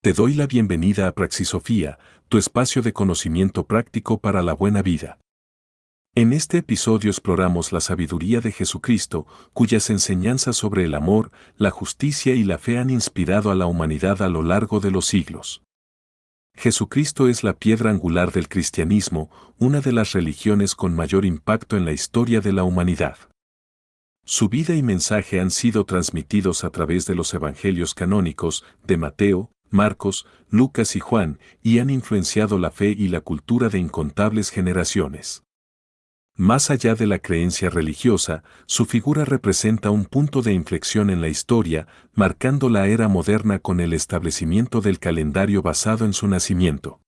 Te doy la bienvenida a Praxisofía, tu espacio de conocimiento práctico para la buena vida. En este episodio exploramos la sabiduría de Jesucristo, cuyas enseñanzas sobre el amor, la justicia y la fe han inspirado a la humanidad a lo largo de los siglos. Jesucristo es la piedra angular del cristianismo, una de las religiones con mayor impacto en la historia de la humanidad. Su vida y mensaje han sido transmitidos a través de los evangelios canónicos de Mateo, Marcos, Lucas y Juan, y han influenciado la fe y la cultura de incontables generaciones. Más allá de la creencia religiosa, su figura representa un punto de inflexión en la historia, marcando la era moderna con el establecimiento del calendario basado en su nacimiento.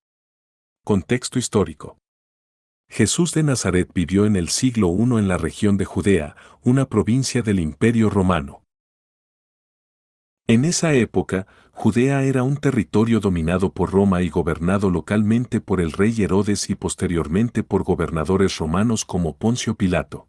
Contexto histórico. Jesús de Nazaret vivió en el siglo I en la región de Judea, una provincia del Imperio Romano. En esa época, Judea era un territorio dominado por Roma y gobernado localmente por el rey Herodes y posteriormente por gobernadores romanos como Poncio Pilato.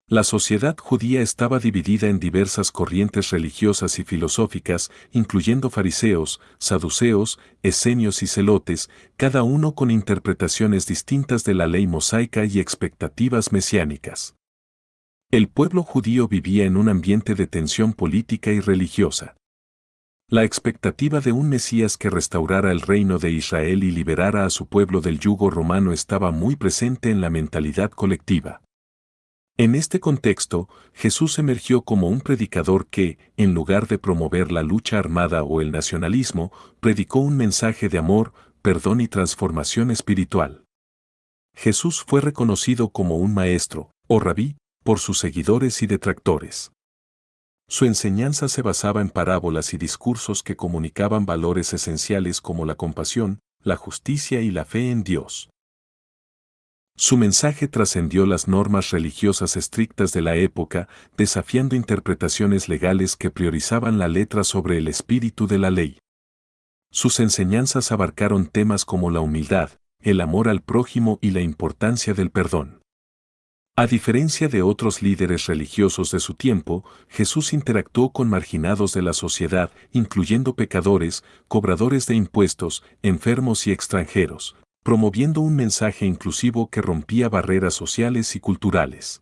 La sociedad judía estaba dividida en diversas corrientes religiosas y filosóficas, incluyendo fariseos, saduceos, esenios y celotes, cada uno con interpretaciones distintas de la ley mosaica y expectativas mesiánicas. El pueblo judío vivía en un ambiente de tensión política y religiosa. La expectativa de un Mesías que restaurara el reino de Israel y liberara a su pueblo del yugo romano estaba muy presente en la mentalidad colectiva. En este contexto, Jesús emergió como un predicador que, en lugar de promover la lucha armada o el nacionalismo, predicó un mensaje de amor, perdón y transformación espiritual. Jesús fue reconocido como un maestro, o rabí, por sus seguidores y detractores. Su enseñanza se basaba en parábolas y discursos que comunicaban valores esenciales como la compasión, la justicia y la fe en Dios. Su mensaje trascendió las normas religiosas estrictas de la época, desafiando interpretaciones legales que priorizaban la letra sobre el espíritu de la ley. Sus enseñanzas abarcaron temas como la humildad, el amor al prójimo y la importancia del perdón. A diferencia de otros líderes religiosos de su tiempo, Jesús interactuó con marginados de la sociedad, incluyendo pecadores, cobradores de impuestos, enfermos y extranjeros, promoviendo un mensaje inclusivo que rompía barreras sociales y culturales.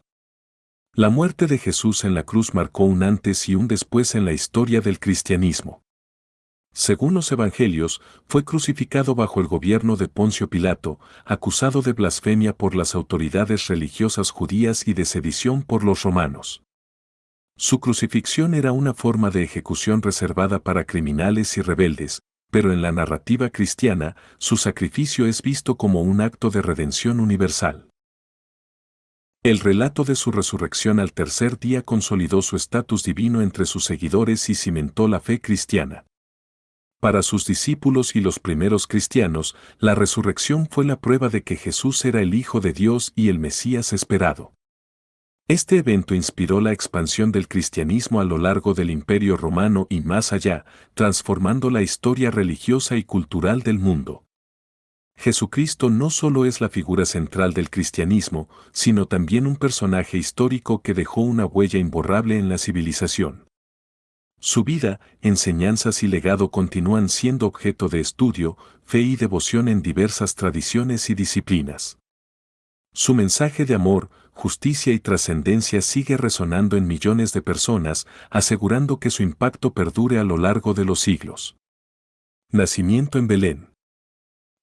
La muerte de Jesús en la cruz marcó un antes y un después en la historia del cristianismo. Según los evangelios, fue crucificado bajo el gobierno de Poncio Pilato, acusado de blasfemia por las autoridades religiosas judías y de sedición por los romanos. Su crucifixión era una forma de ejecución reservada para criminales y rebeldes, pero en la narrativa cristiana, su sacrificio es visto como un acto de redención universal. El relato de su resurrección al tercer día consolidó su estatus divino entre sus seguidores y cimentó la fe cristiana. Para sus discípulos y los primeros cristianos, la resurrección fue la prueba de que Jesús era el Hijo de Dios y el Mesías esperado. Este evento inspiró la expansión del cristianismo a lo largo del Imperio Romano y más allá, transformando la historia religiosa y cultural del mundo. Jesucristo no solo es la figura central del cristianismo, sino también un personaje histórico que dejó una huella imborrable en la civilización. Su vida, enseñanzas y legado continúan siendo objeto de estudio, fe y devoción en diversas tradiciones y disciplinas. Su mensaje de amor, justicia y trascendencia sigue resonando en millones de personas, asegurando que su impacto perdure a lo largo de los siglos. Nacimiento en Belén.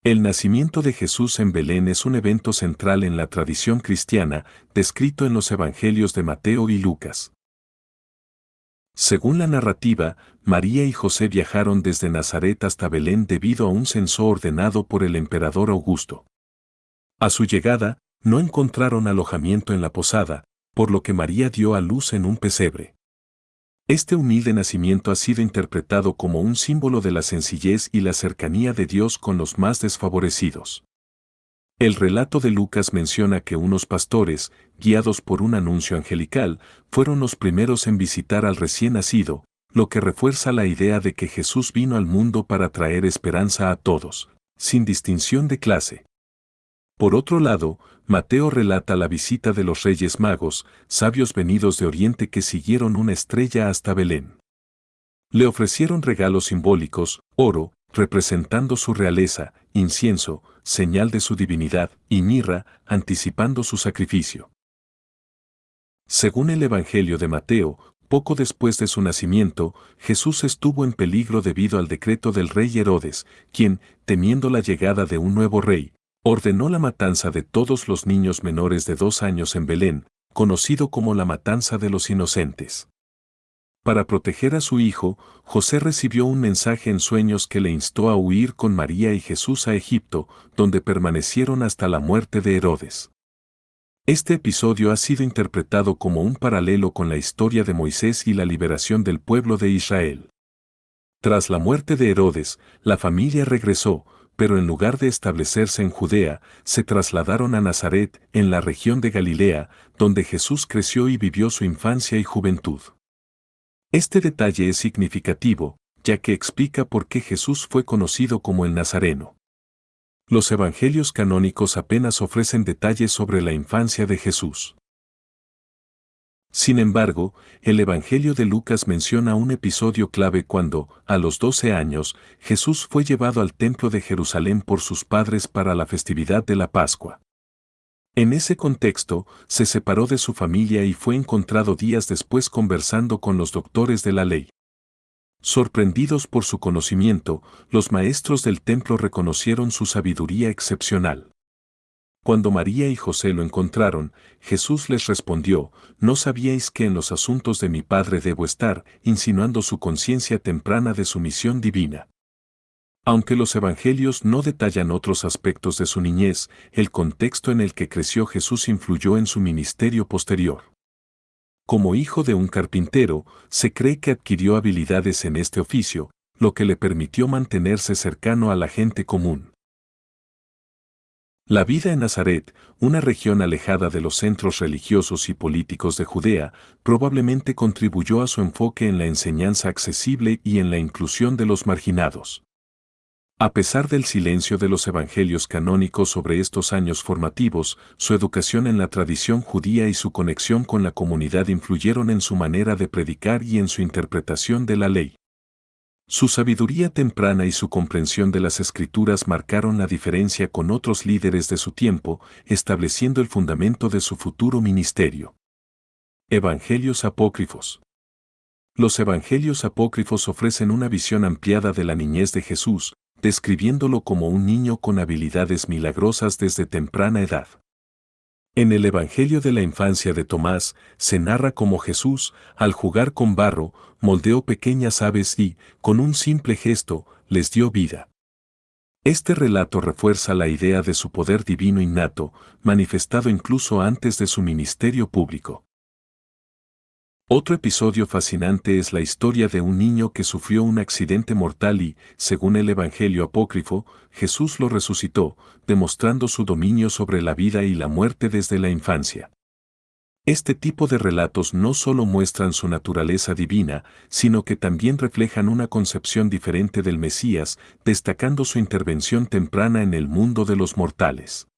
El nacimiento de Jesús en Belén es un evento central en la tradición cristiana, descrito en los evangelios de Mateo y Lucas. Según la narrativa, María y José viajaron desde Nazaret hasta Belén debido a un censo ordenado por el emperador Augusto. A su llegada, no encontraron alojamiento en la posada, por lo que María dio a luz en un pesebre. Este humilde nacimiento ha sido interpretado como un símbolo de la sencillez y la cercanía de Dios con los más desfavorecidos. El relato de Lucas menciona que unos pastores, guiados por un anuncio angelical, fueron los primeros en visitar al recién nacido, lo que refuerza la idea de que Jesús vino al mundo para traer esperanza a todos, sin distinción de clase. Por otro lado, Mateo relata la visita de los Reyes Magos, sabios venidos de Oriente que siguieron una estrella hasta Belén. Le ofrecieron regalos simbólicos, oro, representando su realeza, incienso, señal de su divinidad, y mirra, anticipando su sacrificio. Según el Evangelio de Mateo, poco después de su nacimiento, Jesús estuvo en peligro debido al decreto del rey Herodes, quien, temiendo la llegada de un nuevo rey, ordenó la matanza de todos los niños menores de 2 años en Belén, conocido como la matanza de los inocentes. Para proteger a su hijo, José recibió un mensaje en sueños que le instó a huir con María y Jesús a Egipto, donde permanecieron hasta la muerte de Herodes. Este episodio ha sido interpretado como un paralelo con la historia de Moisés y la liberación del pueblo de Israel. Tras la muerte de Herodes, la familia regresó, pero en lugar de establecerse en Judea, se trasladaron a Nazaret, en la región de Galilea, donde Jesús creció y vivió su infancia y juventud. Este detalle es significativo, ya que explica por qué Jesús fue conocido como el Nazareno. Los evangelios canónicos apenas ofrecen detalles sobre la infancia de Jesús. Sin embargo, el Evangelio de Lucas menciona un episodio clave cuando, a los 12 años, Jesús fue llevado al templo de Jerusalén por sus padres para la festividad de la Pascua. En ese contexto, se separó de su familia y fue encontrado días después conversando con los doctores de la ley. Sorprendidos por su conocimiento, los maestros del templo reconocieron su sabiduría excepcional. Cuando María y José lo encontraron, Jesús les respondió: «¿No sabíais que en los asuntos de mi Padre debo estar?», insinuando su conciencia temprana de su misión divina. Aunque los evangelios no detallan otros aspectos de su niñez, el contexto en el que creció Jesús influyó en su ministerio posterior. Como hijo de un carpintero, se cree que adquirió habilidades en este oficio, lo que le permitió mantenerse cercano a la gente común. La vida en Nazaret, una región alejada de los centros religiosos y políticos de Judea, probablemente contribuyó a su enfoque en la enseñanza accesible y en la inclusión de los marginados. A pesar del silencio de los evangelios canónicos sobre estos años formativos, su educación en la tradición judía y su conexión con la comunidad influyeron en su manera de predicar y en su interpretación de la ley. Su sabiduría temprana y su comprensión de las Escrituras marcaron la diferencia con otros líderes de su tiempo, estableciendo el fundamento de su futuro ministerio. Evangelios apócrifos. Los evangelios apócrifos ofrecen una visión ampliada de la niñez de Jesús, describiéndolo como un niño con habilidades milagrosas desde temprana edad. En el Evangelio de la infancia de Tomás, se narra cómo Jesús, al jugar con barro, moldeó pequeñas aves y, con un simple gesto, les dio vida. Este relato refuerza la idea de su poder divino innato, manifestado incluso antes de su ministerio público. Otro episodio fascinante es la historia de un niño que sufrió un accidente mortal y, según el Evangelio apócrifo, Jesús lo resucitó, demostrando su dominio sobre la vida y la muerte desde la infancia. Este tipo de relatos no solo muestran su naturaleza divina, sino que también reflejan una concepción diferente del Mesías, destacando su intervención temprana en el mundo de los mortales.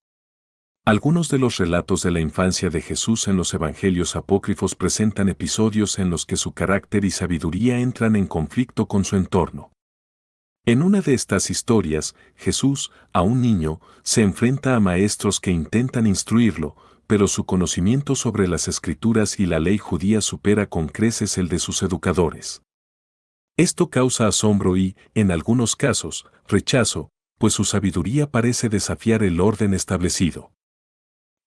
Algunos de los relatos de la infancia de Jesús en los evangelios apócrifos presentan episodios en los que su carácter y sabiduría entran en conflicto con su entorno. En una de estas historias, Jesús, aún niño, se enfrenta a maestros que intentan instruirlo, pero su conocimiento sobre las Escrituras y la ley judía supera con creces el de sus educadores. Esto causa asombro y, en algunos casos, rechazo, pues su sabiduría parece desafiar el orden establecido.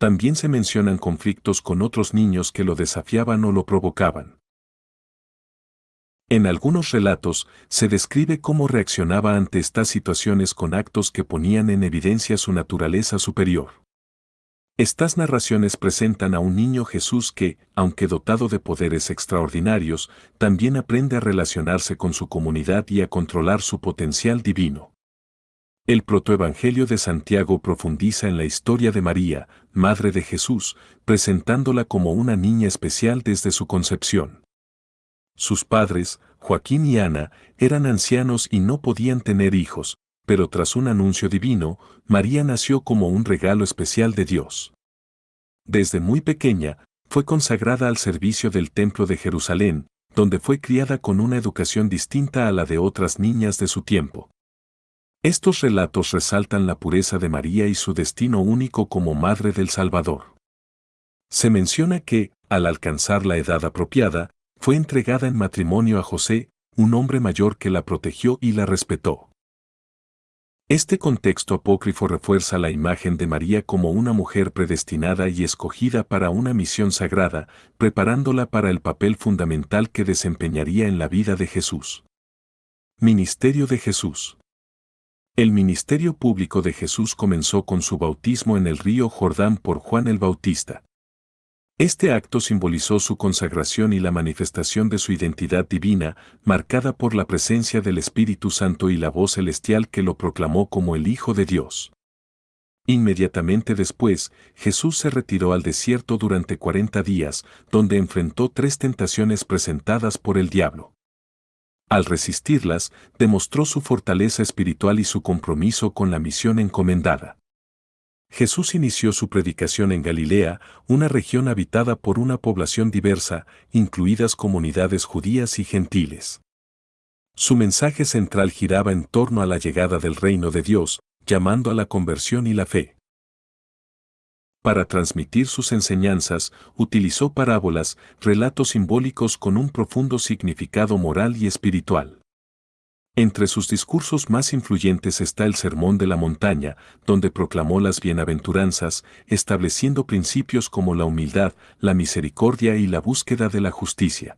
También se mencionan conflictos con otros niños que lo desafiaban o lo provocaban. En algunos relatos, se describe cómo reaccionaba ante estas situaciones con actos que ponían en evidencia su naturaleza superior. Estas narraciones presentan a un niño Jesús que, aunque dotado de poderes extraordinarios, también aprende a relacionarse con su comunidad y a controlar su potencial divino. El protoevangelio de Santiago profundiza en la historia de María, madre de Jesús, presentándola como una niña especial desde su concepción. Sus padres, Joaquín y Ana, eran ancianos y no podían tener hijos, pero tras un anuncio divino, María nació como un regalo especial de Dios. Desde muy pequeña, fue consagrada al servicio del Templo de Jerusalén, donde fue criada con una educación distinta a la de otras niñas de su tiempo. Estos relatos resaltan la pureza de María y su destino único como Madre del Salvador. Se menciona que, al alcanzar la edad apropiada, fue entregada en matrimonio a José, un hombre mayor que la protegió y la respetó. Este contexto apócrifo refuerza la imagen de María como una mujer predestinada y escogida para una misión sagrada, preparándola para el papel fundamental que desempeñaría en la vida de Jesús. Ministerio de Jesús. El ministerio público de Jesús comenzó con su bautismo en el río Jordán por Juan el Bautista. Este acto simbolizó su consagración y la manifestación de su identidad divina, marcada por la presencia del Espíritu Santo y la voz celestial que lo proclamó como el Hijo de Dios. Inmediatamente después, Jesús se retiró al desierto durante 40 días, donde enfrentó 3 tentaciones presentadas por el diablo. Al resistirlas, demostró su fortaleza espiritual y su compromiso con la misión encomendada. Jesús inició su predicación en Galilea, una región habitada por una población diversa, incluidas comunidades judías y gentiles. Su mensaje central giraba en torno a la llegada del reino de Dios, llamando a la conversión y la fe. Para transmitir sus enseñanzas, utilizó parábolas, relatos simbólicos con un profundo significado moral y espiritual. Entre sus discursos más influyentes está el Sermón de la Montaña, donde proclamó las bienaventuranzas, estableciendo principios como la humildad, la misericordia y la búsqueda de la justicia.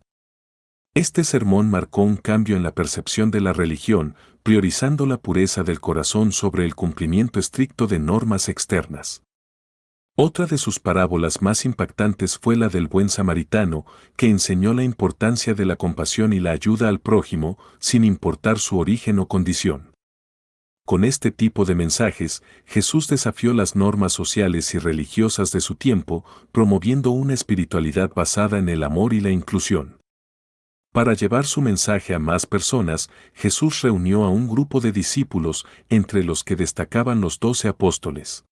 Este sermón marcó un cambio en la percepción de la religión, priorizando la pureza del corazón sobre el cumplimiento estricto de normas externas. Otra de sus parábolas más impactantes fue la del buen samaritano, que enseñó la importancia de la compasión y la ayuda al prójimo, sin importar su origen o condición. Con este tipo de mensajes, Jesús desafió las normas sociales y religiosas de su tiempo, promoviendo una espiritualidad basada en el amor y la inclusión. Para llevar su mensaje a más personas, Jesús reunió a un grupo de discípulos, entre los que destacaban los 12 apóstoles.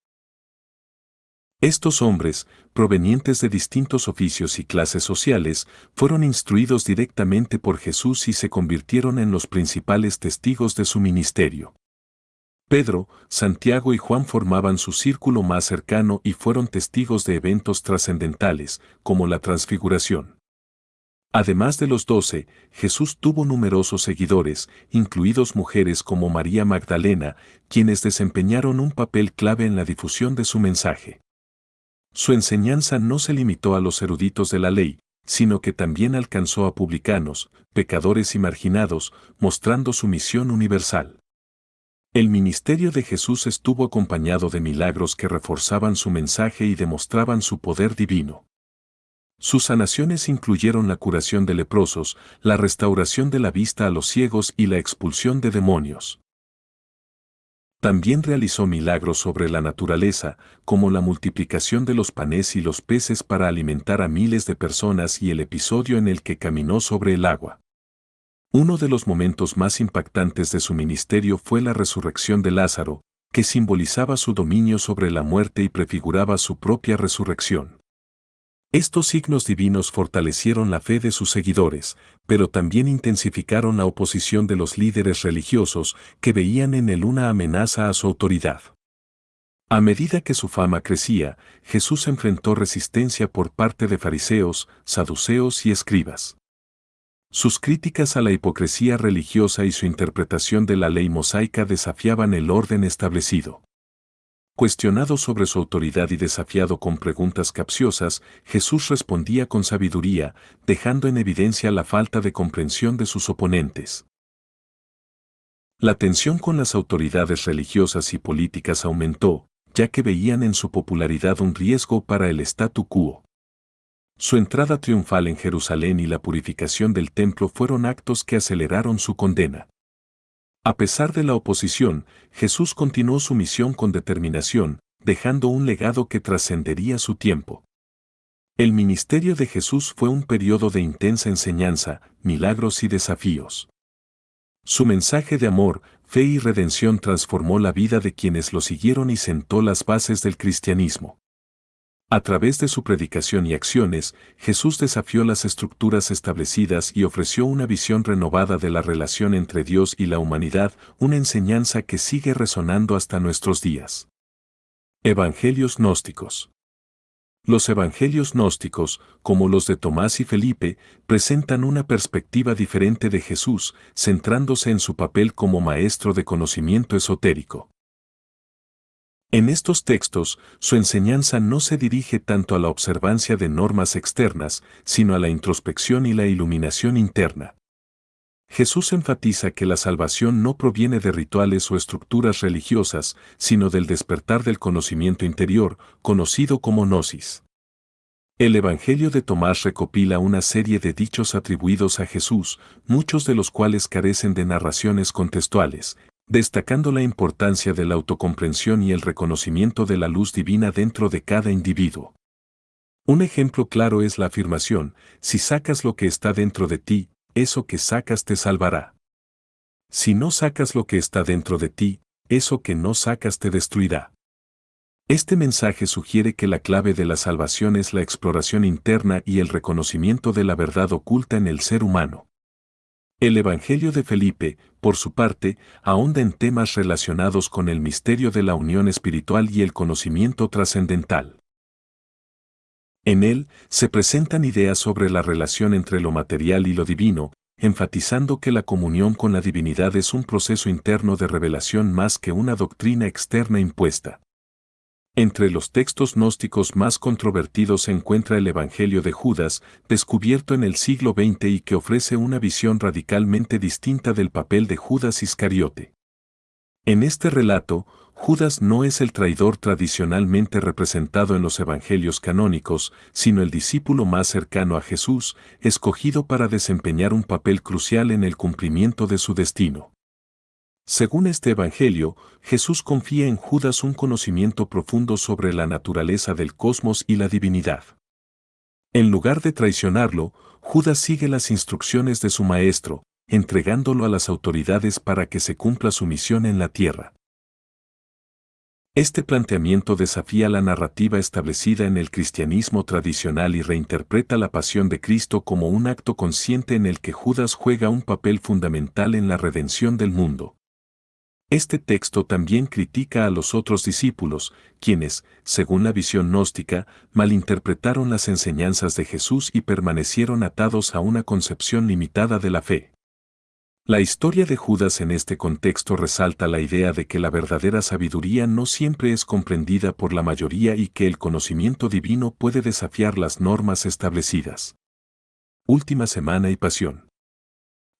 Estos hombres, provenientes de distintos oficios y clases sociales, fueron instruidos directamente por Jesús y se convirtieron en los principales testigos de su ministerio. Pedro, Santiago y Juan formaban su círculo más cercano y fueron testigos de eventos trascendentales, como la transfiguración. Además de los 12, Jesús tuvo numerosos seguidores, incluidos mujeres como María Magdalena, quienes desempeñaron un papel clave en la difusión de su mensaje. Su enseñanza no se limitó a los eruditos de la ley, sino que también alcanzó a publicanos, pecadores y marginados, mostrando su misión universal. El ministerio de Jesús estuvo acompañado de milagros que reforzaban su mensaje y demostraban su poder divino. Sus sanaciones incluyeron la curación de leprosos, la restauración de la vista a los ciegos y la expulsión de demonios. También realizó milagros sobre la naturaleza, como la multiplicación de los panes y los peces para alimentar a miles de personas y el episodio en el que caminó sobre el agua. Uno de los momentos más impactantes de su ministerio fue la resurrección de Lázaro, que simbolizaba su dominio sobre la muerte y prefiguraba su propia resurrección. Estos signos divinos fortalecieron la fe de sus seguidores, pero también intensificaron la oposición de los líderes religiosos que veían en él una amenaza a su autoridad. A medida que su fama crecía, Jesús enfrentó resistencia por parte de fariseos, saduceos y escribas. Sus críticas a la hipocresía religiosa y su interpretación de la ley mosaica desafiaban el orden establecido. Cuestionado sobre su autoridad y desafiado con preguntas capciosas, Jesús respondía con sabiduría, dejando en evidencia la falta de comprensión de sus oponentes. La tensión con las autoridades religiosas y políticas aumentó, ya que veían en su popularidad un riesgo para el statu quo. Su entrada triunfal en Jerusalén y la purificación del templo fueron actos que aceleraron su condena. A pesar de la oposición, Jesús continuó su misión con determinación, dejando un legado que trascendería su tiempo. El ministerio de Jesús fue un periodo de intensa enseñanza, milagros y desafíos. Su mensaje de amor, fe y redención transformó la vida de quienes lo siguieron y sentó las bases del cristianismo. A través de su predicación y acciones, Jesús desafió las estructuras establecidas y ofreció una visión renovada de la relación entre Dios y la humanidad, una enseñanza que sigue resonando hasta nuestros días. Evangelios gnósticos. Los evangelios gnósticos, como los de Tomás y Felipe, presentan una perspectiva diferente de Jesús, centrándose en su papel como maestro de conocimiento esotérico. En estos textos, su enseñanza no se dirige tanto a la observancia de normas externas, sino a la introspección y la iluminación interna. Jesús enfatiza que la salvación no proviene de rituales o estructuras religiosas, sino del despertar del conocimiento interior, conocido como gnosis. El Evangelio de Tomás recopila una serie de dichos atribuidos a Jesús, muchos de los cuales carecen de narraciones contextuales, destacando la importancia de la autocomprensión y el reconocimiento de la luz divina dentro de cada individuo. Un ejemplo claro es la afirmación: si sacas lo que está dentro de ti, eso que sacas te salvará. Si no sacas lo que está dentro de ti, eso que no sacas te destruirá. Este mensaje sugiere que la clave de la salvación es la exploración interna y el reconocimiento de la verdad oculta en el ser humano. El Evangelio de Felipe, por su parte, ahonda en temas relacionados con el misterio de la unión espiritual y el conocimiento trascendental. En él, se presentan ideas sobre la relación entre lo material y lo divino, enfatizando que la comunión con la divinidad es un proceso interno de revelación más que una doctrina externa impuesta. Entre los textos gnósticos más controvertidos se encuentra el Evangelio de Judas, descubierto en el siglo XX y que ofrece una visión radicalmente distinta del papel de Judas Iscariote. En este relato, Judas no es el traidor tradicionalmente representado en los evangelios canónicos, sino el discípulo más cercano a Jesús, escogido para desempeñar un papel crucial en el cumplimiento de su destino. Según este evangelio, Jesús confía en Judas un conocimiento profundo sobre la naturaleza del cosmos y la divinidad. En lugar de traicionarlo, Judas sigue las instrucciones de su maestro, entregándolo a las autoridades para que se cumpla su misión en la tierra. Este planteamiento desafía la narrativa establecida en el cristianismo tradicional y reinterpreta la pasión de Cristo como un acto consciente en el que Judas juega un papel fundamental en la redención del mundo. Este texto también critica a los otros discípulos, quienes, según la visión gnóstica, malinterpretaron las enseñanzas de Jesús y permanecieron atados a una concepción limitada de la fe. La historia de Judas en este contexto resalta la idea de que la verdadera sabiduría no siempre es comprendida por la mayoría y que el conocimiento divino puede desafiar las normas establecidas. Última semana y pasión.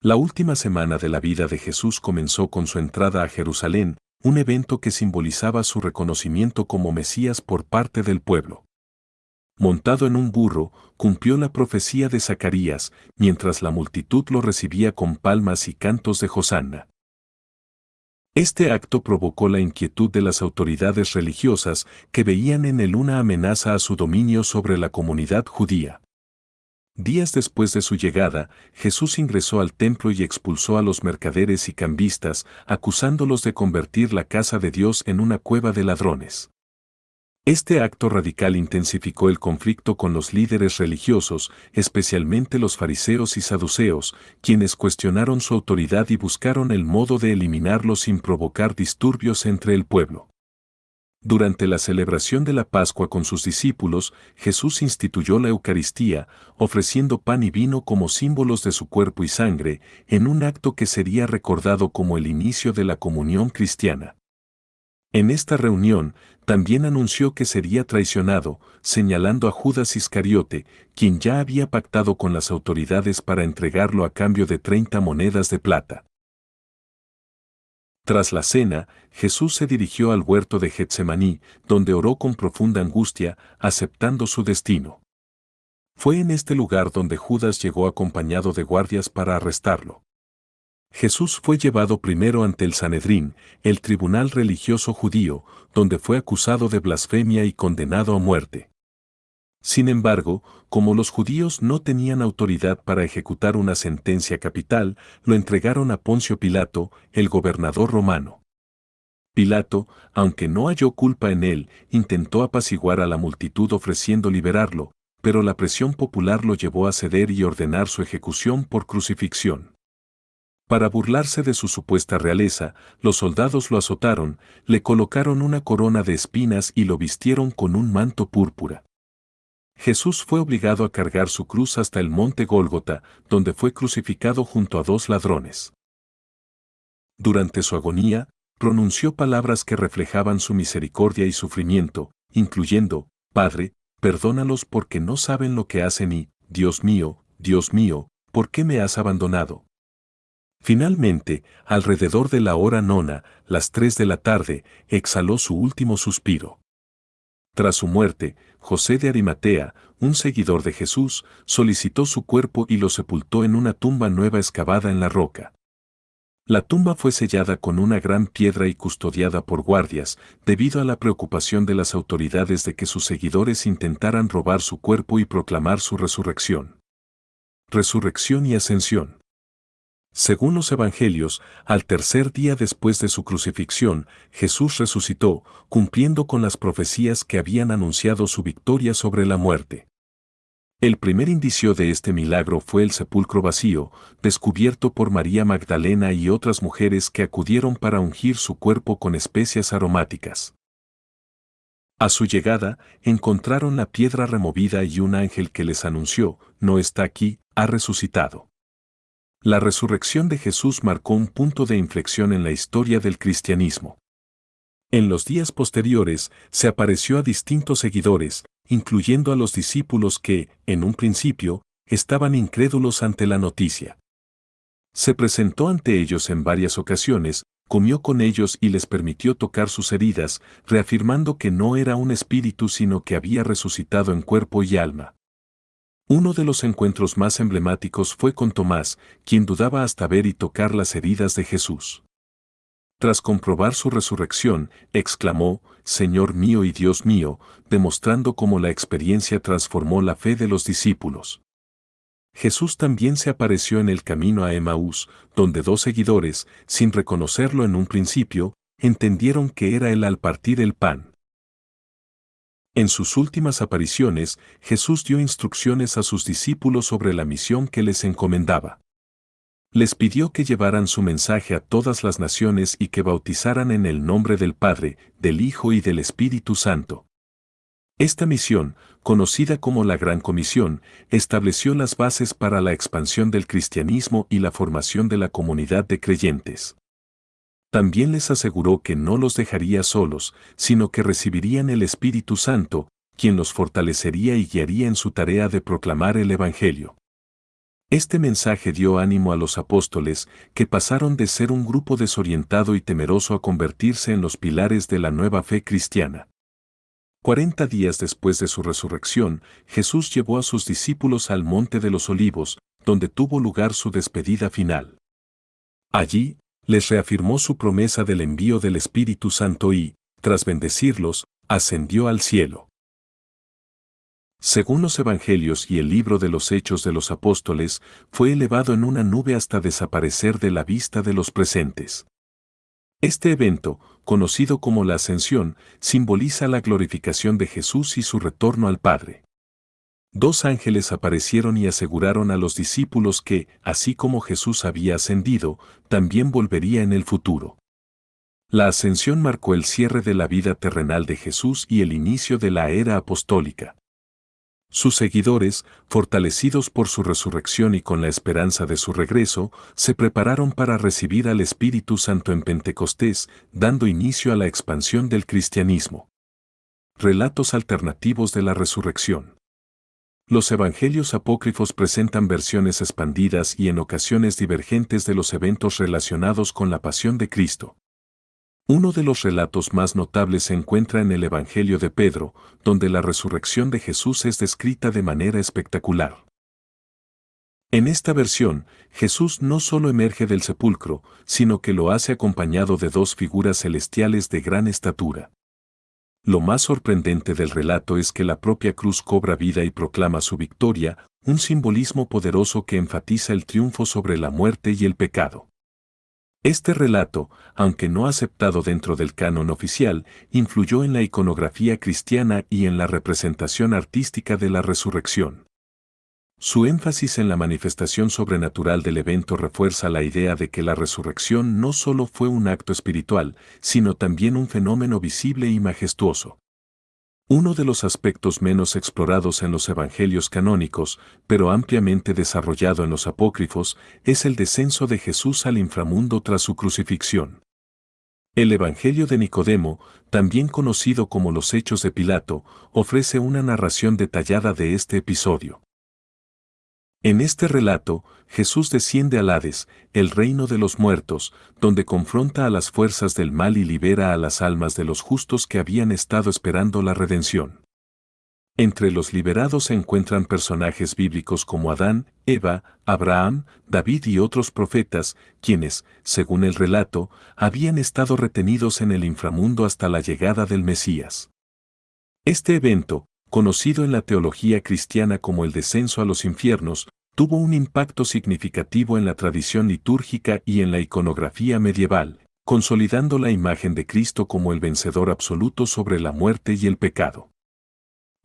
La última semana de la vida de Jesús comenzó con su entrada a Jerusalén, un evento que simbolizaba su reconocimiento como Mesías por parte del pueblo. Montado en un burro, cumplió la profecía de Zacarías, mientras la multitud lo recibía con palmas y cantos de Hosanna. Este acto provocó la inquietud de las autoridades religiosas, que veían en él una amenaza a su dominio sobre la comunidad judía. Días después de su llegada, Jesús ingresó al templo y expulsó a los mercaderes y cambistas, acusándolos de convertir la casa de Dios en una cueva de ladrones. Este acto radical intensificó el conflicto con los líderes religiosos, especialmente los fariseos y saduceos, quienes cuestionaron su autoridad y buscaron el modo de eliminarlo sin provocar disturbios entre el pueblo. Durante la celebración de la Pascua con sus discípulos, Jesús instituyó la Eucaristía, ofreciendo pan y vino como símbolos de su cuerpo y sangre, en un acto que sería recordado como el inicio de la comunión cristiana. En esta reunión, también anunció que sería traicionado, señalando a Judas Iscariote, quien ya había pactado con las autoridades para entregarlo a cambio de 30 monedas de plata. Tras la cena, Jesús se dirigió al huerto de Getsemaní, donde oró con profunda angustia, aceptando su destino. Fue en este lugar donde Judas llegó acompañado de guardias para arrestarlo. Jesús fue llevado primero ante el Sanedrín, el tribunal religioso judío, donde fue acusado de blasfemia y condenado a muerte. Sin embargo, como los judíos no tenían autoridad para ejecutar una sentencia capital, lo entregaron a Poncio Pilato, el gobernador romano. Pilato, aunque no halló culpa en él, intentó apaciguar a la multitud ofreciendo liberarlo, pero la presión popular lo llevó a ceder y ordenar su ejecución por crucifixión. Para burlarse de su supuesta realeza, los soldados lo azotaron, le colocaron una corona de espinas y lo vistieron con un manto púrpura. Jesús fue obligado a cargar su cruz hasta el monte Gólgota, donde fue crucificado junto a dos ladrones. Durante su agonía, pronunció palabras que reflejaban su misericordia y sufrimiento, incluyendo, Padre, perdónalos porque no saben lo que hacen y, Dios mío, ¿por qué me has abandonado? Finalmente, alrededor de la hora nona, las 3 de la tarde, exhaló su último suspiro. Tras su muerte, José de Arimatea, un seguidor de Jesús, solicitó su cuerpo y lo sepultó en una tumba nueva excavada en la roca. La tumba fue sellada con una gran piedra y custodiada por guardias, debido a la preocupación de las autoridades de que sus seguidores intentaran robar su cuerpo y proclamar su resurrección. Resurrección y ascensión. Según los evangelios, al tercer día después de su crucifixión, Jesús resucitó, cumpliendo con las profecías que habían anunciado su victoria sobre la muerte. El primer indicio de este milagro fue el sepulcro vacío, descubierto por María Magdalena y otras mujeres que acudieron para ungir su cuerpo con especias aromáticas. A su llegada, encontraron la piedra removida y un ángel que les anunció, no está aquí, ha resucitado. La resurrección de Jesús marcó un punto de inflexión en la historia del cristianismo. En los días posteriores, se apareció a distintos seguidores, incluyendo a los discípulos que, en un principio, estaban incrédulos ante la noticia. Se presentó ante ellos en varias ocasiones, comió con ellos y les permitió tocar sus heridas, reafirmando que no era un espíritu sino que había resucitado en cuerpo y alma. Uno de los encuentros más emblemáticos fue con Tomás, quien dudaba hasta ver y tocar las heridas de Jesús. Tras comprobar su resurrección, exclamó, Señor mío y Dios mío, demostrando cómo la experiencia transformó la fe de los discípulos. Jesús también se apareció en el camino a Emaús, donde dos seguidores, sin reconocerlo en un principio, entendieron que era él al partir el pan. En sus últimas apariciones, Jesús dio instrucciones a sus discípulos sobre la misión que les encomendaba. Les pidió que llevaran su mensaje a todas las naciones y que bautizaran en el nombre del Padre, del Hijo y del Espíritu Santo. Esta misión, conocida como la Gran Comisión, estableció las bases para la expansión del cristianismo y la formación de la comunidad de creyentes. También les aseguró que no los dejaría solos, sino que recibirían el Espíritu Santo, quien los fortalecería y guiaría en su tarea de proclamar el Evangelio. Este mensaje dio ánimo a los apóstoles, que pasaron de ser un grupo desorientado y temeroso a convertirse en los pilares de la nueva fe cristiana. 40 días después de su resurrección, Jesús llevó a sus discípulos al Monte de los Olivos, donde tuvo lugar su despedida final. Allí, les reafirmó su promesa del envío del Espíritu Santo y, tras bendecirlos, ascendió al cielo. Según los Evangelios y el libro de los Hechos de los Apóstoles, fue elevado en una nube hasta desaparecer de la vista de los presentes. Este evento, conocido como la Ascensión, simboliza la glorificación de Jesús y su retorno al Padre. Dos ángeles aparecieron y aseguraron a los discípulos que, así como Jesús había ascendido, también volvería en el futuro. La ascensión marcó el cierre de la vida terrenal de Jesús y el inicio de la era apostólica. Sus seguidores, fortalecidos por su resurrección y con la esperanza de su regreso, se prepararon para recibir al Espíritu Santo en Pentecostés, dando inicio a la expansión del cristianismo. Relatos alternativos de la resurrección. Los evangelios apócrifos presentan versiones expandidas y en ocasiones divergentes de los eventos relacionados con la pasión de Cristo. Uno de los relatos más notables se encuentra en el Evangelio de Pedro, donde la resurrección de Jesús es descrita de manera espectacular. En esta versión, Jesús no solo emerge del sepulcro, sino que lo hace acompañado de dos figuras celestiales de gran estatura. Lo más sorprendente del relato es que la propia cruz cobra vida y proclama su victoria, un simbolismo poderoso que enfatiza el triunfo sobre la muerte y el pecado. Este relato, aunque no aceptado dentro del canon oficial, influyó en la iconografía cristiana y en la representación artística de la resurrección. Su énfasis en la manifestación sobrenatural del evento refuerza la idea de que la resurrección no solo fue un acto espiritual, sino también un fenómeno visible y majestuoso. Uno de los aspectos menos explorados en los evangelios canónicos, pero ampliamente desarrollado en los apócrifos, es el descenso de Jesús al inframundo tras su crucifixión. El Evangelio de Nicodemo, también conocido como los Hechos de Pilato, ofrece una narración detallada de este episodio. En este relato, Jesús desciende al Hades, el reino de los muertos, donde confronta a las fuerzas del mal y libera a las almas de los justos que habían estado esperando la redención. Entre los liberados se encuentran personajes bíblicos como Adán, Eva, Abraham, David y otros profetas, quienes, según el relato, habían estado retenidos en el inframundo hasta la llegada del Mesías. Este evento, conocido en la teología cristiana como el descenso a los infiernos, tuvo un impacto significativo en la tradición litúrgica y en la iconografía medieval, consolidando la imagen de Cristo como el vencedor absoluto sobre la muerte y el pecado.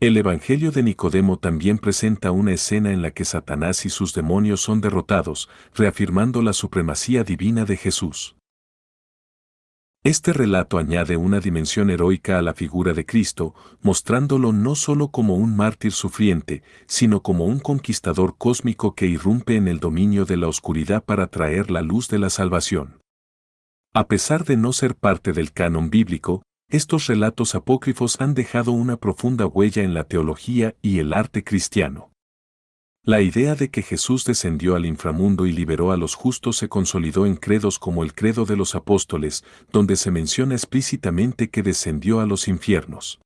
El Evangelio de Nicodemo también presenta una escena en la que Satanás y sus demonios son derrotados, reafirmando la supremacía divina de Jesús. Este relato añade una dimensión heroica a la figura de Cristo, mostrándolo no solo como un mártir sufriente, sino como un conquistador cósmico que irrumpe en el dominio de la oscuridad para traer la luz de la salvación. A pesar de no ser parte del canon bíblico, estos relatos apócrifos han dejado una profunda huella en la teología y el arte cristiano. La idea de que Jesús descendió al inframundo y liberó a los justos se consolidó en credos como el Credo de los Apóstoles, donde se menciona explícitamente que descendió a los infiernos.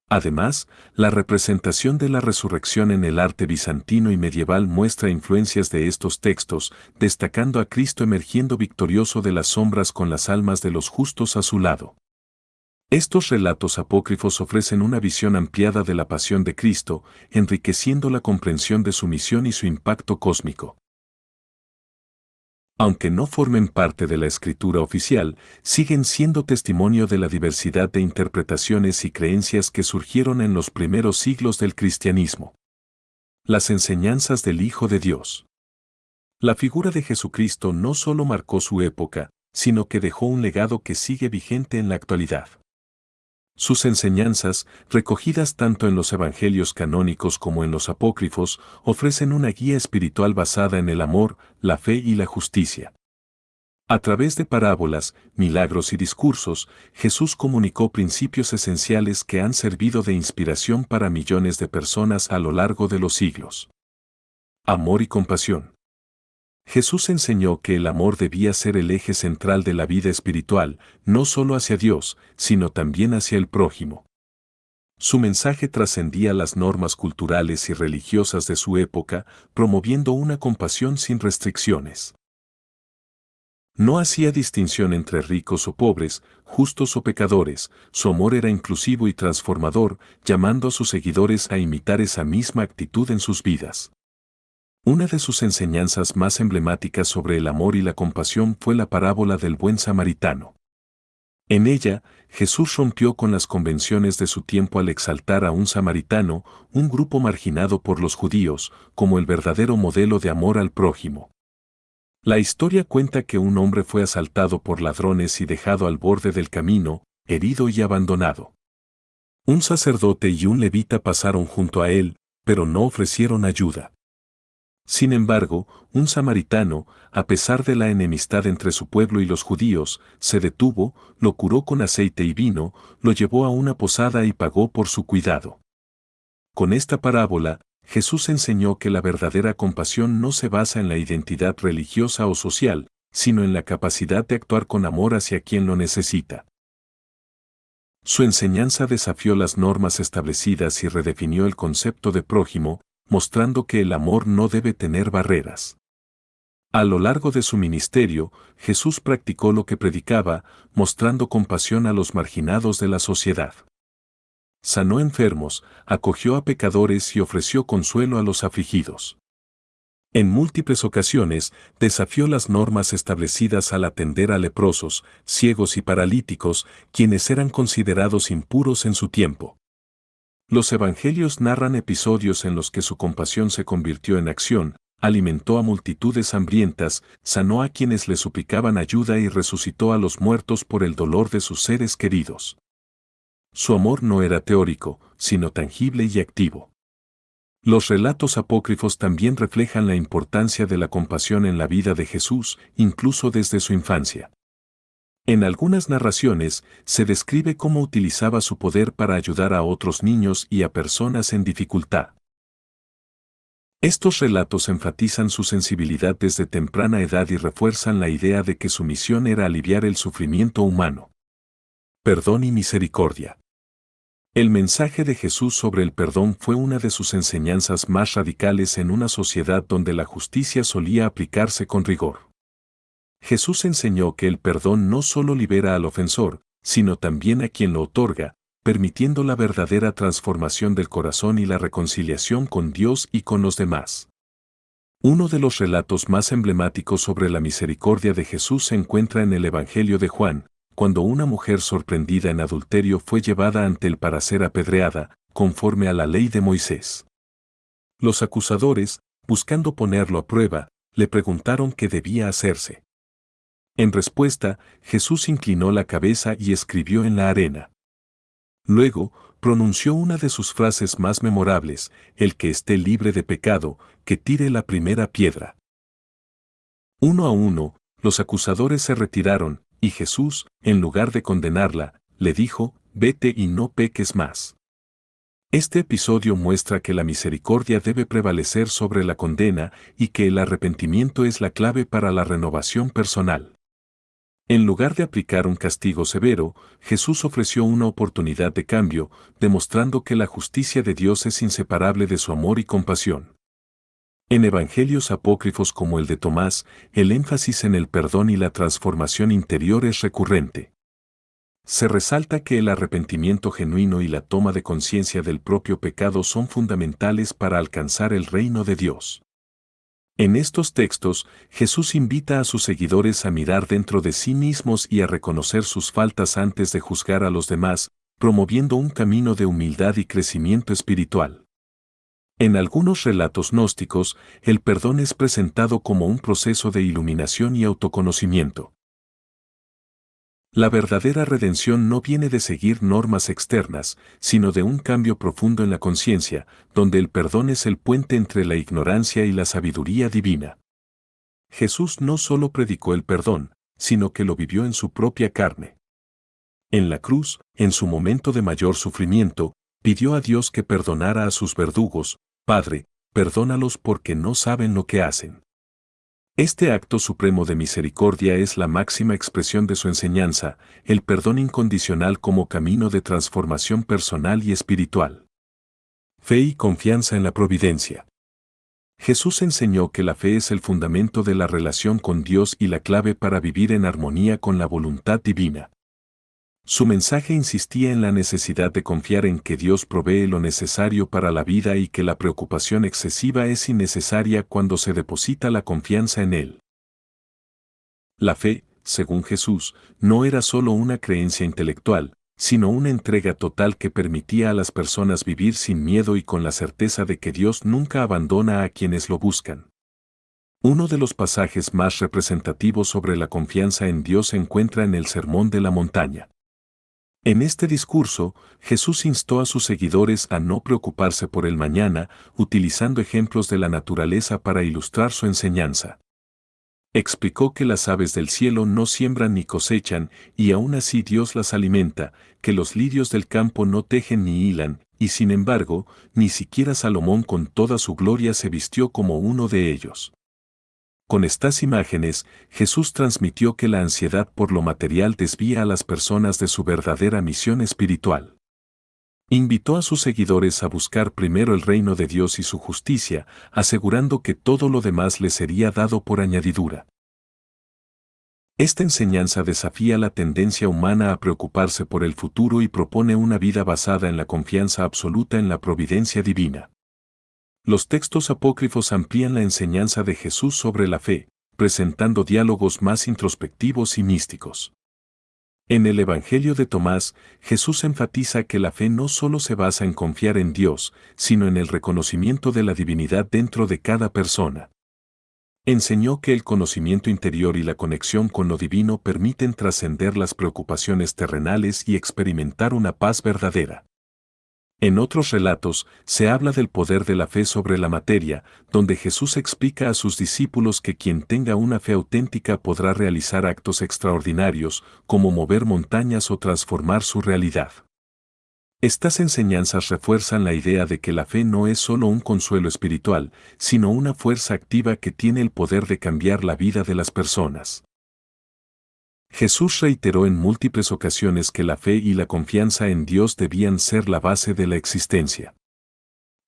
Además, la representación de la resurrección en el arte bizantino y medieval muestra influencias de estos textos, destacando a Cristo emergiendo victorioso de las sombras con las almas de los justos a su lado. Estos relatos apócrifos ofrecen una visión ampliada de la pasión de Cristo, enriqueciendo la comprensión de su misión y su impacto cósmico. Aunque no formen parte de la escritura oficial, siguen siendo testimonio de la diversidad de interpretaciones y creencias que surgieron en los primeros siglos del cristianismo. Las enseñanzas del Hijo de Dios. La figura de Jesucristo no solo marcó su época, sino que dejó un legado que sigue vigente en la actualidad. Sus enseñanzas, recogidas tanto en los evangelios canónicos como en los apócrifos, ofrecen una guía espiritual basada en el amor, la fe y la justicia. A través de parábolas, milagros y discursos, Jesús comunicó principios esenciales que han servido de inspiración para millones de personas a lo largo de los siglos. Amor y compasión. Jesús enseñó que el amor debía ser el eje central de la vida espiritual, no solo hacia Dios, sino también hacia el prójimo. Su mensaje trascendía las normas culturales y religiosas de su época, promoviendo una compasión sin restricciones. No hacía distinción entre ricos o pobres, justos o pecadores, su amor era inclusivo y transformador, llamando a sus seguidores a imitar esa misma actitud en sus vidas. Una de sus enseñanzas más emblemáticas sobre el amor y la compasión fue la parábola del buen samaritano. En ella, Jesús rompió con las convenciones de su tiempo al exaltar a un samaritano, un grupo marginado por los judíos, como el verdadero modelo de amor al prójimo. La historia cuenta que un hombre fue asaltado por ladrones y dejado al borde del camino, herido y abandonado. Un sacerdote y un levita pasaron junto a él, pero no ofrecieron ayuda. Sin embargo, un samaritano, a pesar de la enemistad entre su pueblo y los judíos, se detuvo, lo curó con aceite y vino, lo llevó a una posada y pagó por su cuidado. Con esta parábola, Jesús enseñó que la verdadera compasión no se basa en la identidad religiosa o social, sino en la capacidad de actuar con amor hacia quien lo necesita. Su enseñanza desafió las normas establecidas y redefinió el concepto de prójimo, mostrando que el amor no debe tener barreras. A lo largo de su ministerio, Jesús practicó lo que predicaba, mostrando compasión a los marginados de la sociedad. Sanó enfermos, acogió a pecadores y ofreció consuelo a los afligidos. En múltiples ocasiones, desafió las normas establecidas al atender a leprosos, ciegos y paralíticos, quienes eran considerados impuros en su tiempo. Los evangelios narran episodios en los que su compasión se convirtió en acción, alimentó a multitudes hambrientas, sanó a quienes le suplicaban ayuda y resucitó a los muertos por el dolor de sus seres queridos. Su amor no era teórico, sino tangible y activo. Los relatos apócrifos también reflejan la importancia de la compasión en la vida de Jesús, incluso desde su infancia. En algunas narraciones, se describe cómo utilizaba su poder para ayudar a otros niños y a personas en dificultad. Estos relatos enfatizan su sensibilidad desde temprana edad y refuerzan la idea de que su misión era aliviar el sufrimiento humano. Perdón y misericordia. El mensaje de Jesús sobre el perdón fue una de sus enseñanzas más radicales en una sociedad donde la justicia solía aplicarse con rigor. Jesús enseñó que el perdón no solo libera al ofensor, sino también a quien lo otorga, permitiendo la verdadera transformación del corazón y la reconciliación con Dios y con los demás. Uno de los relatos más emblemáticos sobre la misericordia de Jesús se encuentra en el Evangelio de Juan, cuando una mujer sorprendida en adulterio fue llevada ante él para ser apedreada, conforme a la ley de Moisés. Los acusadores, buscando ponerlo a prueba, le preguntaron qué debía hacerse. En respuesta, Jesús inclinó la cabeza y escribió en la arena. Luego, pronunció una de sus frases más memorables: el que esté libre de pecado, que tire la primera piedra. Uno a uno, los acusadores se retiraron, y Jesús, en lugar de condenarla, le dijo: vete y no peques más. Este episodio muestra que la misericordia debe prevalecer sobre la condena y que el arrepentimiento es la clave para la renovación personal. En lugar de aplicar un castigo severo, Jesús ofreció una oportunidad de cambio, demostrando que la justicia de Dios es inseparable de su amor y compasión. En evangelios apócrifos como el de Tomás, el énfasis en el perdón y la transformación interior es recurrente. Se resalta que el arrepentimiento genuino y la toma de conciencia del propio pecado son fundamentales para alcanzar el reino de Dios. En estos textos, Jesús invita a sus seguidores a mirar dentro de sí mismos y a reconocer sus faltas antes de juzgar a los demás, promoviendo un camino de humildad y crecimiento espiritual. En algunos relatos gnósticos, el perdón es presentado como un proceso de iluminación y autoconocimiento. La verdadera redención no viene de seguir normas externas, sino de un cambio profundo en la conciencia, donde el perdón es el puente entre la ignorancia y la sabiduría divina. Jesús no solo predicó el perdón, sino que lo vivió en su propia carne. En la cruz, en su momento de mayor sufrimiento, pidió a Dios que perdonara a sus verdugos: Padre, perdónalos porque no saben lo que hacen. Este acto supremo de misericordia es la máxima expresión de su enseñanza, el perdón incondicional como camino de transformación personal y espiritual. Fe y confianza en la providencia. Jesús enseñó que la fe es el fundamento de la relación con Dios y la clave para vivir en armonía con la voluntad divina. Su mensaje insistía en la necesidad de confiar en que Dios provee lo necesario para la vida y que la preocupación excesiva es innecesaria cuando se deposita la confianza en Él. La fe, según Jesús, no era solo una creencia intelectual, sino una entrega total que permitía a las personas vivir sin miedo y con la certeza de que Dios nunca abandona a quienes lo buscan. Uno de los pasajes más representativos sobre la confianza en Dios se encuentra en el Sermón de la Montaña. En este discurso, Jesús instó a sus seguidores a no preocuparse por el mañana, utilizando ejemplos de la naturaleza para ilustrar su enseñanza. Explicó que las aves del cielo no siembran ni cosechan, y aún así Dios las alimenta, que los lirios del campo no tejen ni hilan, y sin embargo, ni siquiera Salomón con toda su gloria se vistió como uno de ellos. Con estas imágenes, Jesús transmitió que la ansiedad por lo material desvía a las personas de su verdadera misión espiritual. Invitó a sus seguidores a buscar primero el reino de Dios y su justicia, asegurando que todo lo demás les sería dado por añadidura. Esta enseñanza desafía la tendencia humana a preocuparse por el futuro y propone una vida basada en la confianza absoluta en la providencia divina. Los textos apócrifos amplían la enseñanza de Jesús sobre la fe, presentando diálogos más introspectivos y místicos. En el Evangelio de Tomás, Jesús enfatiza que la fe no solo se basa en confiar en Dios, sino en el reconocimiento de la divinidad dentro de cada persona. Enseñó que el conocimiento interior y la conexión con lo divino permiten trascender las preocupaciones terrenales y experimentar una paz verdadera. En otros relatos, se habla del poder de la fe sobre la materia, donde Jesús explica a sus discípulos que quien tenga una fe auténtica podrá realizar actos extraordinarios, como mover montañas o transformar su realidad. Estas enseñanzas refuerzan la idea de que la fe no es solo un consuelo espiritual, sino una fuerza activa que tiene el poder de cambiar la vida de las personas. Jesús reiteró en múltiples ocasiones que la fe y la confianza en Dios debían ser la base de la existencia.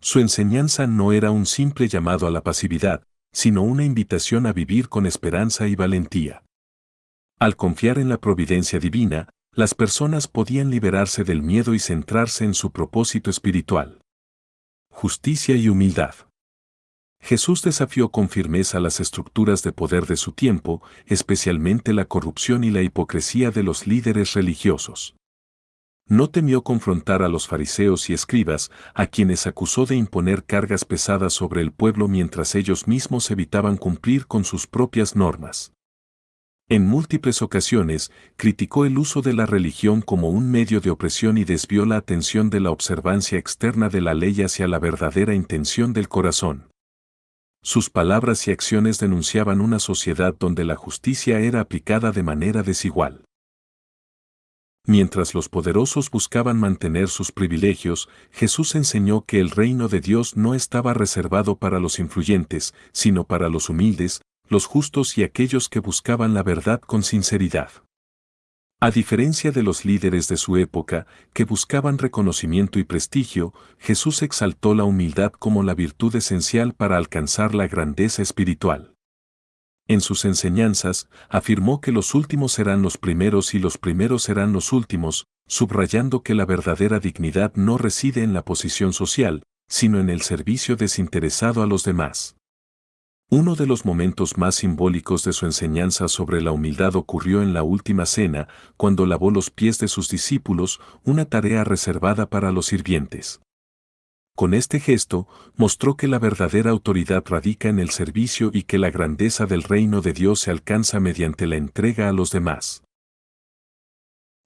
Su enseñanza no era un simple llamado a la pasividad, sino una invitación a vivir con esperanza y valentía. Al confiar en la providencia divina, las personas podían liberarse del miedo y centrarse en su propósito espiritual. Justicia y humildad. Jesús desafió con firmeza las estructuras de poder de su tiempo, especialmente la corrupción y la hipocresía de los líderes religiosos. No temió confrontar a los fariseos y escribas, a quienes acusó de imponer cargas pesadas sobre el pueblo mientras ellos mismos evitaban cumplir con sus propias normas. En múltiples ocasiones, criticó el uso de la religión como un medio de opresión y desvió la atención de la observancia externa de la ley hacia la verdadera intención del corazón. Sus palabras y acciones denunciaban una sociedad donde la justicia era aplicada de manera desigual. Mientras los poderosos buscaban mantener sus privilegios, Jesús enseñó que el reino de Dios no estaba reservado para los influyentes, sino para los humildes, los justos y aquellos que buscaban la verdad con sinceridad. A diferencia de los líderes de su época, que buscaban reconocimiento y prestigio, Jesús exaltó la humildad como la virtud esencial para alcanzar la grandeza espiritual. En sus enseñanzas, afirmó que los últimos serán los primeros y los primeros serán los últimos, subrayando que la verdadera dignidad no reside en la posición social, sino en el servicio desinteresado a los demás. Uno de los momentos más simbólicos de su enseñanza sobre la humildad ocurrió en la última cena, cuando lavó los pies de sus discípulos, una tarea reservada para los sirvientes. Con este gesto, mostró que la verdadera autoridad radica en el servicio y que la grandeza del reino de Dios se alcanza mediante la entrega a los demás.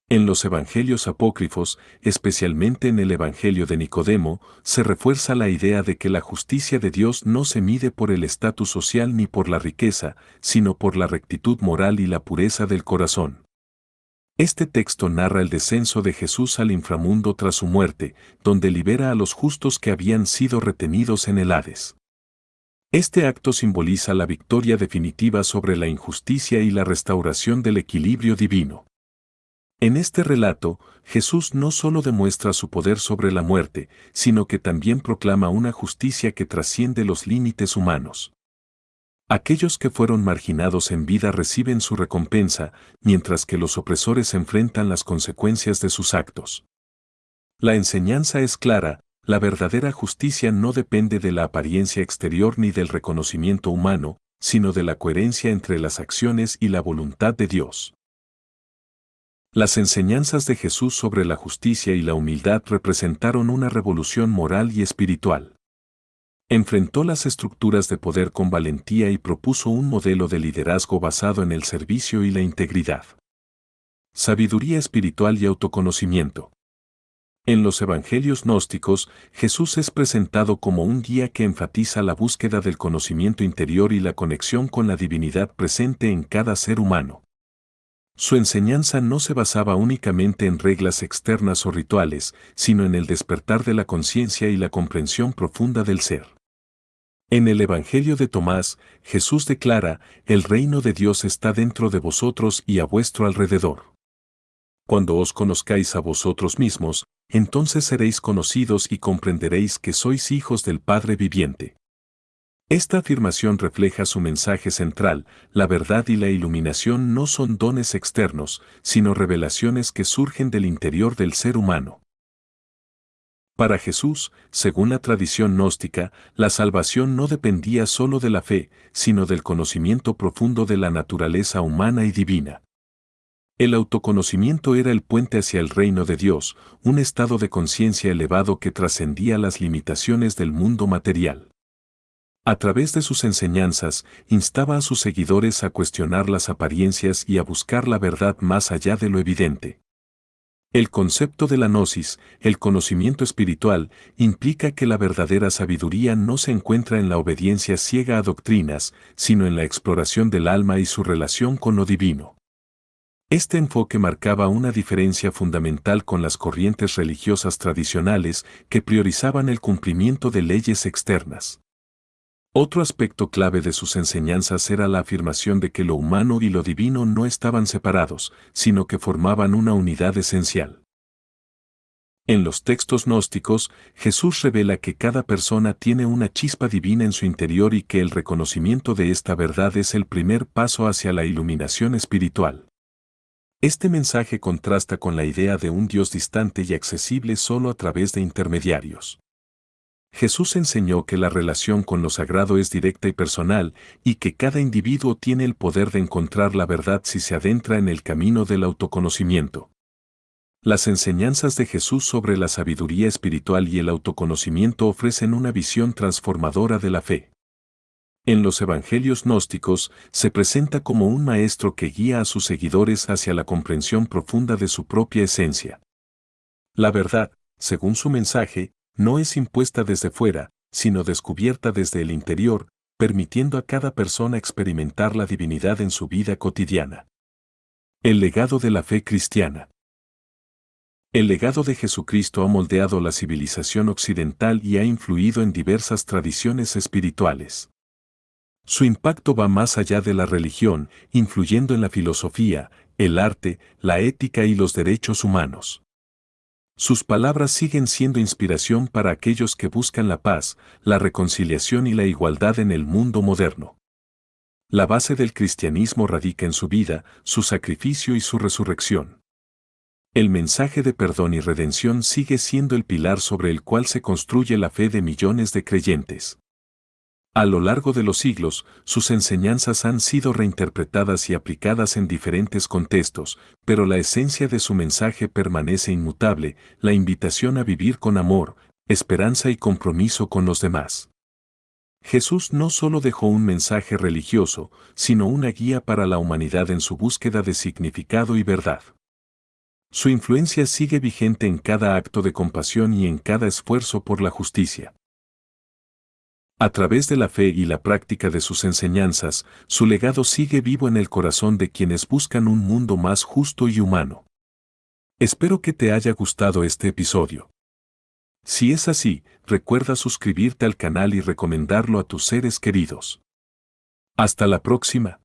En los evangelios apócrifos, especialmente en el Evangelio de Nicodemo, se refuerza la idea de que la justicia de Dios no se mide por el estatus social ni por la riqueza, sino por la rectitud moral y la pureza del corazón. Este texto narra el descenso de Jesús al inframundo tras su muerte, donde libera a los justos que habían sido retenidos en el Hades. Este acto simboliza la victoria definitiva sobre la injusticia y la restauración del equilibrio divino. En este relato, Jesús no solo demuestra su poder sobre la muerte, sino que también proclama una justicia que trasciende los límites humanos. Aquellos que fueron marginados en vida reciben su recompensa, mientras que los opresores enfrentan las consecuencias de sus actos. La enseñanza es clara: la verdadera justicia no depende de la apariencia exterior ni del reconocimiento humano, sino de la coherencia entre las acciones y la voluntad de Dios. Las enseñanzas de Jesús sobre la justicia y la humildad representaron una revolución moral y espiritual. Enfrentó las estructuras de poder con valentía y propuso un modelo de liderazgo basado en el servicio y la integridad. Sabiduría espiritual y autoconocimiento. En los evangelios gnósticos, Jesús es presentado como un guía que enfatiza la búsqueda del conocimiento interior y la conexión con la divinidad presente en cada ser humano. Su enseñanza no se basaba únicamente en reglas externas o rituales, sino en el despertar de la conciencia y la comprensión profunda del ser. En el Evangelio de Tomás, Jesús declara: el reino de Dios está dentro de vosotros y a vuestro alrededor. Cuando os conozcáis a vosotros mismos, entonces seréis conocidos y comprenderéis que sois hijos del Padre viviente. Esta afirmación refleja su mensaje central: la verdad y la iluminación no son dones externos, sino revelaciones que surgen del interior del ser humano. Para Jesús, según la tradición gnóstica, la salvación no dependía solo de la fe, sino del conocimiento profundo de la naturaleza humana y divina. El autoconocimiento era el puente hacia el reino de Dios, un estado de conciencia elevado que trascendía las limitaciones del mundo material. A través de sus enseñanzas, instaba a sus seguidores a cuestionar las apariencias y a buscar la verdad más allá de lo evidente. El concepto de la gnosis, el conocimiento espiritual, implica que la verdadera sabiduría no se encuentra en la obediencia ciega a doctrinas, sino en la exploración del alma y su relación con lo divino. Este enfoque marcaba una diferencia fundamental con las corrientes religiosas tradicionales que priorizaban el cumplimiento de leyes externas. Otro aspecto clave de sus enseñanzas era la afirmación de que lo humano y lo divino no estaban separados, sino que formaban una unidad esencial. En los textos gnósticos, Jesús revela que cada persona tiene una chispa divina en su interior y que el reconocimiento de esta verdad es el primer paso hacia la iluminación espiritual. Este mensaje contrasta con la idea de un Dios distante y accesible solo a través de intermediarios. Jesús enseñó que la relación con lo sagrado es directa y personal, y que cada individuo tiene el poder de encontrar la verdad si se adentra en el camino del autoconocimiento. Las enseñanzas de Jesús sobre la sabiduría espiritual y el autoconocimiento ofrecen una visión transformadora de la fe. En los evangelios gnósticos, se presenta como un maestro que guía a sus seguidores hacia la comprensión profunda de su propia esencia. La verdad, según su mensaje, no es impuesta desde fuera, sino descubierta desde el interior, permitiendo a cada persona experimentar la divinidad en su vida cotidiana. El legado de la fe cristiana. El legado de Jesucristo ha moldeado la civilización occidental y ha influido en diversas tradiciones espirituales. Su impacto va más allá de la religión, influyendo en la filosofía, el arte, la ética y los derechos humanos. Sus palabras siguen siendo inspiración para aquellos que buscan la paz, la reconciliación y la igualdad en el mundo moderno. La base del cristianismo radica en su vida, su sacrificio y su resurrección. El mensaje de perdón y redención sigue siendo el pilar sobre el cual se construye la fe de millones de creyentes. A lo largo de los siglos, sus enseñanzas han sido reinterpretadas y aplicadas en diferentes contextos, pero la esencia de su mensaje permanece inmutable, la invitación a vivir con amor, esperanza y compromiso con los demás. Jesús no solo dejó un mensaje religioso, sino una guía para la humanidad en su búsqueda de significado y verdad. Su influencia sigue vigente en cada acto de compasión y en cada esfuerzo por la justicia. A través de la fe y la práctica de sus enseñanzas, su legado sigue vivo en el corazón de quienes buscan un mundo más justo y humano. Espero que te haya gustado este episodio. Si es así, recuerda suscribirte al canal y recomendarlo a tus seres queridos. Hasta la próxima.